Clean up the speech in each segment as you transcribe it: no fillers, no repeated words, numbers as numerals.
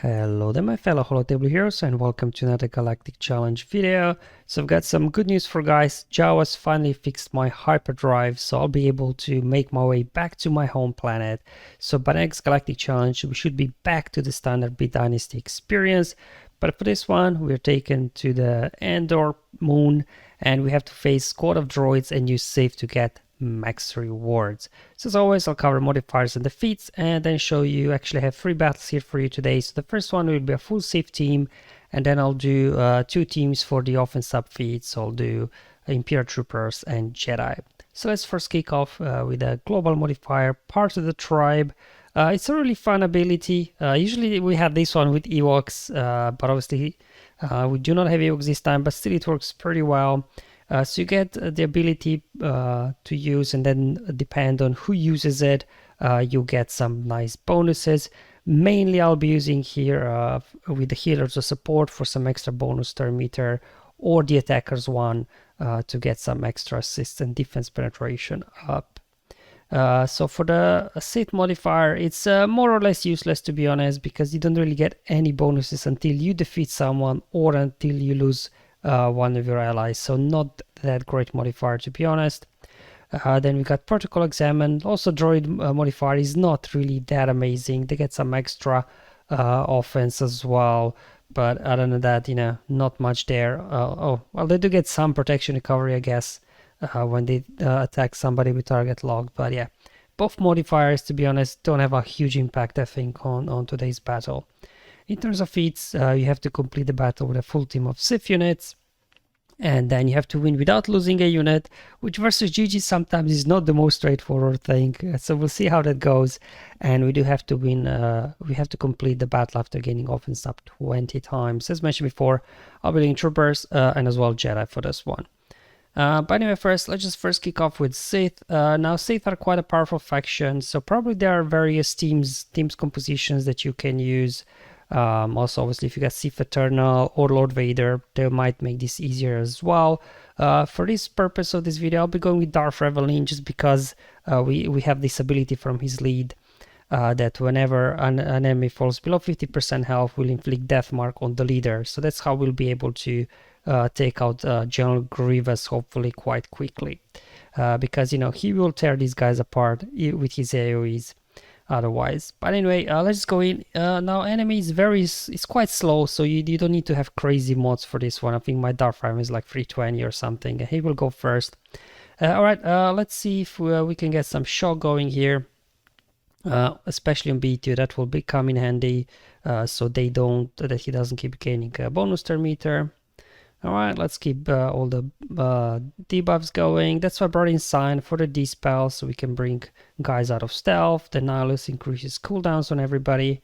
Hello there my fellow holotable heroes and welcome to another Galactic Challenge video. So I've got some good news for guys. Jawas finally fixed my hyperdrive, so I'll be able to make my way back to my home planet. So by next Galactic Challenge we should be back to the standard B Dynasty experience. But for this one we're taken to the Endor moon and we have to face squad of droids and use Sith to get max rewards. So as always, I'll cover modifiers and defeats and then show you. Actually have 3 battles here for you today. So the first one will be a full Sith team, and then I'll do 2 teams for the off and sub feats. So I'll do Imperial Troopers and Jedi. So let's first kick off with a global modifier, part of the tribe. It's a really fun ability. Usually we have this one with Ewoks, but obviously we do not have Ewoks this time, but still it works pretty well. So you get the ability to use, and then depend on who uses it, you get some nice bonuses. Mainly I'll be using here with the healers of support for some extra bonus turn meter, or the attackers one to get some extra assist and defense penetration up. So for the Sith modifier, it's more or less useless, to be honest, because you don't really get any bonuses until you defeat someone or until you lose one of your allies. So not that great modifier, to be honest. Then we got Protocol Examine. Also droid modifier is not really that amazing. They get some extra offense as well, but other than that, not much there. Oh well, they do get some protection recovery, I guess, when they attack somebody with target locked. But yeah, both modifiers, to be honest, don't have a huge impact, I think, on today's battle. In terms of feats, you have to complete the battle with a full team of Sith units, and then you have to win without losing a unit, which versus GG sometimes is not the most straightforward thing. So we'll see how that goes. And we do have to win, we have to complete the battle after gaining offense up 20 times. As mentioned before, I'll be doing Troopers and as well Jedi for this one. But anyway, let's just kick off with Sith. Now Sith are quite a powerful faction, so probably there are various teams compositions that you can use. Also, obviously, if you got Sith Eternal or Lord Vader, they might make this easier as well. For this purpose of this video, I'll be going with Darth Revan just because we have this ability from his lead that whenever an enemy falls below 50% health, will inflict death mark on the leader. So that's how we'll be able to take out General Grievous hopefully quite quickly, because he will tear these guys apart with his AoEs otherwise. But anyway, let's go in. Now enemy is quite slow, so you don't need to have crazy mods for this one. I think my Darth Revan is like 320 or something. He will go first. Alright, let's see if we can get some shock going here, especially on B2. That will come in handy, so that he doesn't keep gaining a bonus turn meter. Alright, let's keep all the debuffs going. That's why I brought in Sign for the dispel, so we can bring guys out of stealth. The Nihilus increases cooldowns on everybody.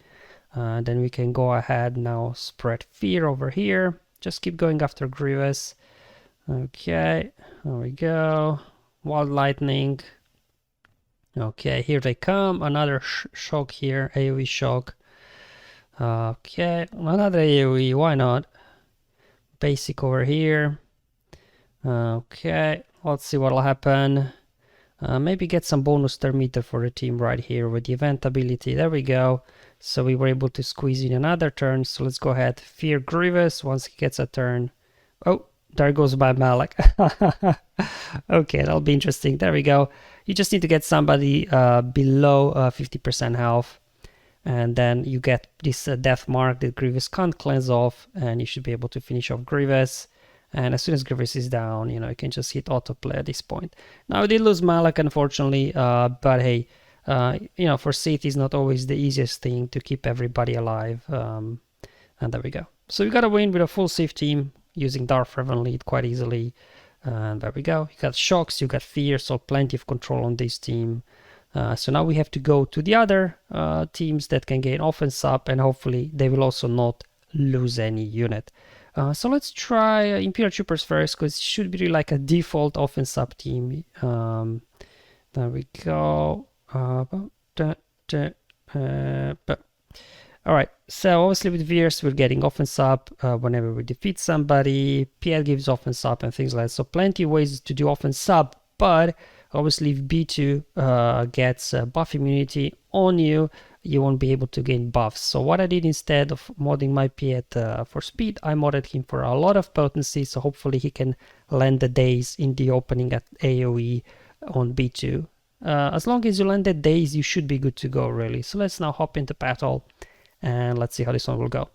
Then we can go ahead now, spread fear over here. Just keep going after Grievous. Okay, there we go. Wild Lightning. Okay, here they come. Another shock here, AoE shock. Okay, another AoE, why not? Basic over here. Okay, let's see what'll happen. Maybe get some bonus turn meter for the team right here with the event ability. There we go. So we were able to squeeze in another turn. So let's go ahead. Fear Grievous once he gets a turn. Oh, there goes my Malak. Okay, that'll be interesting. There we go. You just need to get somebody below 50% health. And then you get this death mark that Grievous can't cleanse off, and you should be able to finish off Grievous. And as soon as Grievous is down, you can just hit autoplay at this point. Now I did lose Malak, unfortunately, but hey, for Sith is not always the easiest thing to keep everybody alive. And there we go. So we got a win with a full Sith team using Darth Revan lead quite easily. And there we go. You got shocks, you got fear, so plenty of control on this team. So now we have to go to the other teams that can gain offense up, and hopefully they will also not lose any unit. So let's try Imperial Troopers first, because it should be like a default offense up team. There we go. Alright, so obviously with Veers we're getting offense up whenever we defeat somebody. PL gives offense up and things like that. So plenty of ways to do offense up, but obviously if B2 gets buff immunity on you, you won't be able to gain buffs. So what I did instead of modding my Piet for speed, I modded him for a lot of potency, so hopefully he can land the days in the opening at AoE on B2. As long as you land the days, you should be good to go, really. So let's now hop into battle, and let's see how this one will go.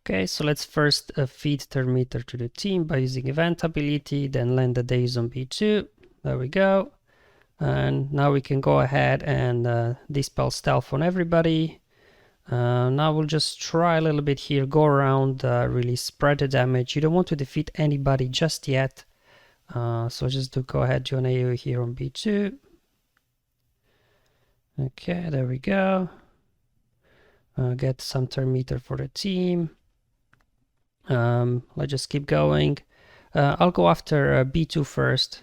Okay, so let's first feed turn meter to the team by using event ability, then land the days on B2. There we go. And now we can go ahead and dispel stealth on everybody. Now we'll just try a little bit here, go around, really spread the damage. You don't want to defeat anybody just yet. So just go ahead, do an AoE here on B2. Okay, there we go. Get some turn meter for the team. Let's just keep going. I'll go after B2 first,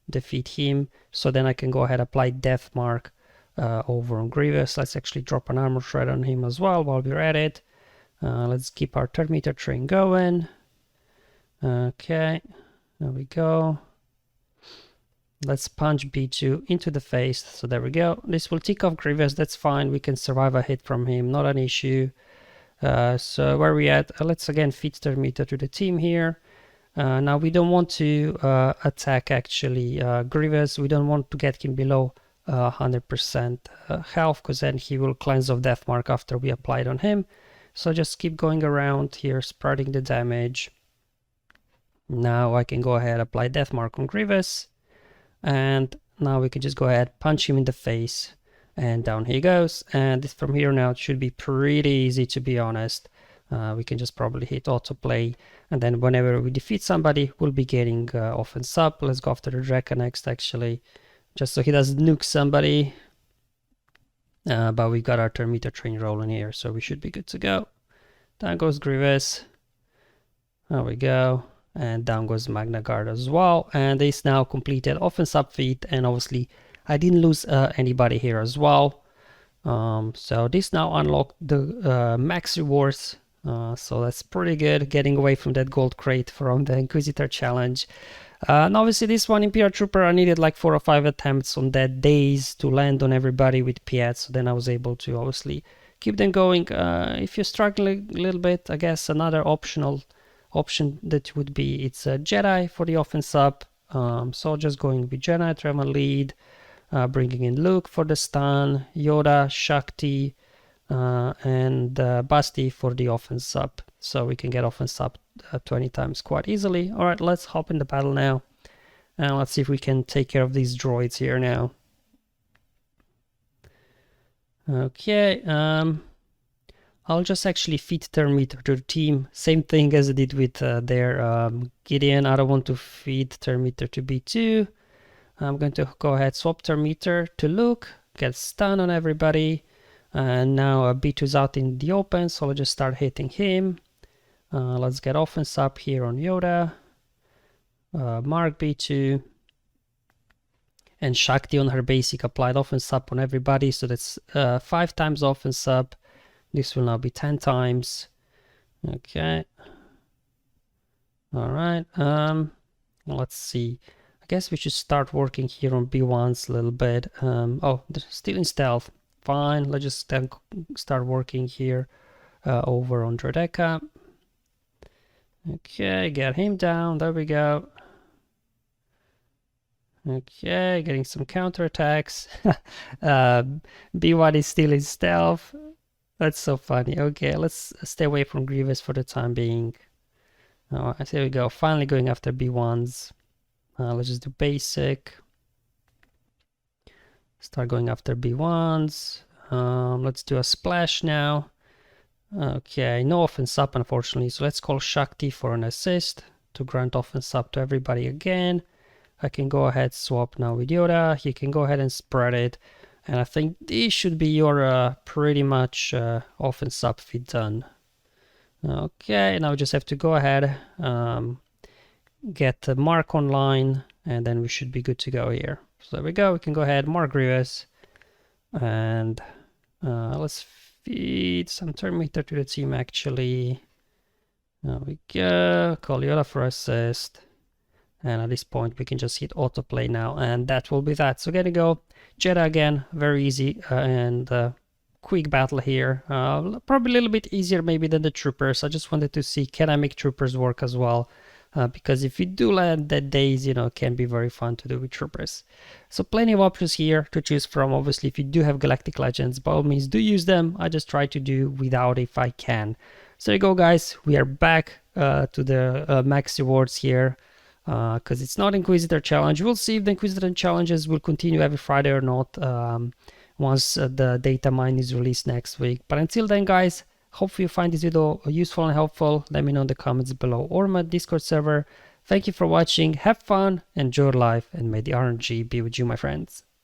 defeat him, so then I can go ahead apply death mark over on Grievous. Let's actually drop an armor shred on him as well while we're at it. Let's keep our turn meter train going. Okay, there we go. Let's punch B2 into the face. So there we go. This will tick off Grievous. That's fine. We can survive a hit from him. Not an issue. So where are we at? Let's again feed turn meter to the team here. Now we don't want to attack actually Grievous. We don't want to get him below 100% health, because then he will cleanse of death mark after we apply it on him. So just keep going around here, spreading the damage. Now I can go ahead, apply death mark on Grievous, and now we can just go ahead, punch him in the face, and down he goes. And from here now it should be pretty easy, to be honest. We can just probably hit autoplay, and then whenever we defeat somebody, we'll be getting offense up. Let's go after the Drekka next, actually, just so he doesn't nuke somebody. But we got our turn meter train rolling here, so we should be good to go. Down goes Grievous. There we go. And down goes Magna Guard as well. And this now completed offense up feat, and obviously I didn't lose anybody here as well. So this now unlocked the max rewards. So that's pretty good, getting away from that gold crate from the Inquisitor challenge. And obviously this one, Imperial Trooper, I needed like 4 or 5 attempts on that days to land on everybody with Piet, so then I was able to obviously keep them going. If you're struggling a little bit, I guess another option that would be, it's a Jedi for the offense up. So just going with Jedi, Revan lead, bringing in Luke for the stun, Yoda, Shakti, and Basti for the offense up. So we can get offense up 20 times quite easily. All right, let's hop in the battle now, and let's see if we can take care of these droids here now. Okay, I'll just actually feed turn meter to the team. Same thing as I did with their Gideon. I don't want to feed turn meter to B2. I'm going to go ahead, swap turn meter to Luke, get stun on everybody. And now B2's out in the open, so I'll just start hitting him. Let's get offense up here on Yoda. Mark B2. And Shakti on her basic applied offense up on everybody, so that's 5 times offense up. This will now be 10 times. Okay. All right. Let's see. I guess we should start working here on B1s a little bit. Oh, they're still in stealth. Fine. Let's just then start working here over on Droids. Okay, get him down. There we go. Okay, getting some counterattacks. B1 is still in stealth. That's so funny. Okay, let's stay away from Grievous for the time being. Oh, there we go. Finally going after B1s. Let's just do basic. Start going after B1s. Let's do a splash now. Okay, no offense up, unfortunately. So let's call Shakti for an assist to grant offense up to everybody again. I can go ahead, swap now with Yoda. He can go ahead and spread it. And I think this should be your pretty much offense up feat done. Okay, now we just have to go ahead, get the mark online, and then we should be good to go here. So there we go. We can go ahead, mark Grievous, and let's feed some turn meter to the team actually. There we go. Call Yoda for assist. And at this point, we can just hit autoplay now, and that will be that. So gonna go Jedi again, very easy, and quick battle here. Probably a little bit easier maybe than the troopers. I just wanted to see, can I make troopers work as well? Because if you do land that days, you know, it can be very fun to do with troopers. So plenty of options here to choose from. Obviously, if you do have Galactic Legends, by all means do use them. I just try to do without if I can. So there you go, guys. We are back to the max rewards here, because it's not Inquisitor challenge. We'll see if the Inquisitor challenges will continue every Friday or not, once the data mine is released next week. But until then, guys, hopefully you find this video useful and helpful. Let me know in the comments below or my Discord server. Thank you for watching. Have fun, enjoy life, and may the RNG be with you, my friends.